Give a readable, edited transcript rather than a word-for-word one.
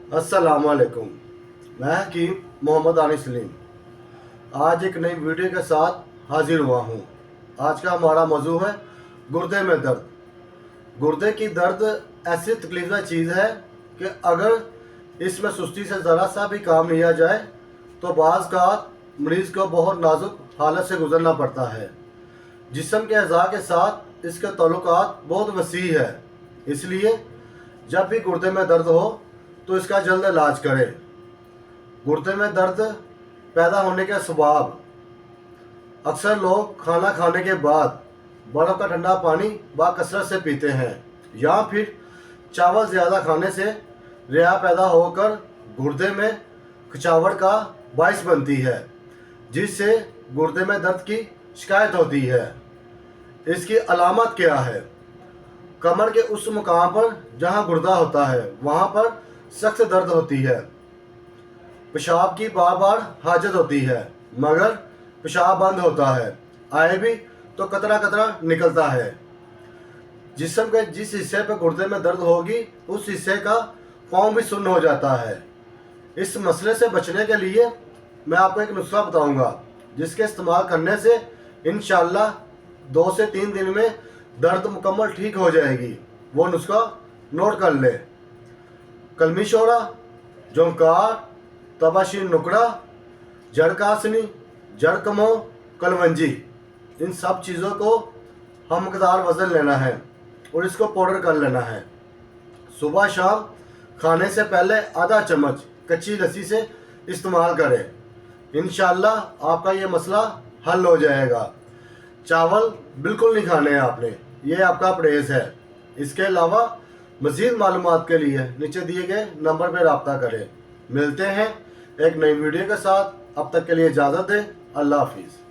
अस्सलाम वालेकुम। मैं हकीम मोहम्मद आनी सलीम आज एक नई वीडियो के साथ हाजिर हुआ हूँ। आज का हमारा मौजू है गुर्दे में दर्द। गुर्दे की दर्द ऐसी तकलीफ़ चीज़ है कि अगर इसमें सुस्ती से ज़रा सा भी काम लिया जाए तो बाज़ का मरीज़ को बहुत नाजुक हालत से गुजरना पड़ता है। जिस्म के अज़ा के साथ इसके ताल्लुकात बहुत वसी है, इसलिए जब भी गुर्दे में दर्द हो तो इसका जल्द इलाज करें। गुर्दे में दर्द पैदा होने के असबाब: अक्सर लोग खाना खाने के बाद बर्फ़ का ठंडा पानी बाकसरत से पीते हैं, या फिर चावल ज़्यादा खाने से रिया पैदा होकर गुर्दे में खिंचावट का बायस बनती है, जिससे गुर्दे में दर्द की शिकायत होती है। इसकी अलामत क्या है? कमर के उस मुकाम पर जहां गुर्दा होता है वहां पर सख्त दर्द होती है। पेशाब की बार बार हाजत होती है मगर पेशाब बंद होता है। आए भी तो कतरा कतरा निकलता है। जिस्म के जिस हिस्से पर गुर्दे में दर्द होगी उस हिस्से का पाँव भी सुन्न हो जाता है। इस मसले से बचने के लिए मैं आपको एक नुस्खा बताऊंगा, जिसके इस्तेमाल करने से इंशाअल्लाह 2 से 3 दिन में दर्द मुकम्मल ठीक हो जाएगी। वो नुस्खा नोट कर ले। कलमी शोरा, जोंकार, तबाशी नुकड़ा, जड़कासनी, जड़कमो, कलवंजी, इन सब चीज़ों को हम मकदार वज़न लेना है और इसको पाउडर कर लेना है। सुबह शाम खाने से पहले आधा चम्मच कच्ची लस्सी से इस्तेमाल करें। इंशाअल्लाह आपका ये मसला हल हो जाएगा। चावल बिल्कुल नहीं खाने हैं आपने, ये आपका परहेज़ है। इसके अलावा मज़ीद मालूमात के लिए नीचे दिए गए नंबर पर रब्ता करें। मिलते हैं एक नई वीडियो के साथ। अब तक के लिए इजाज़त दें। अल्लाह हाफिज़।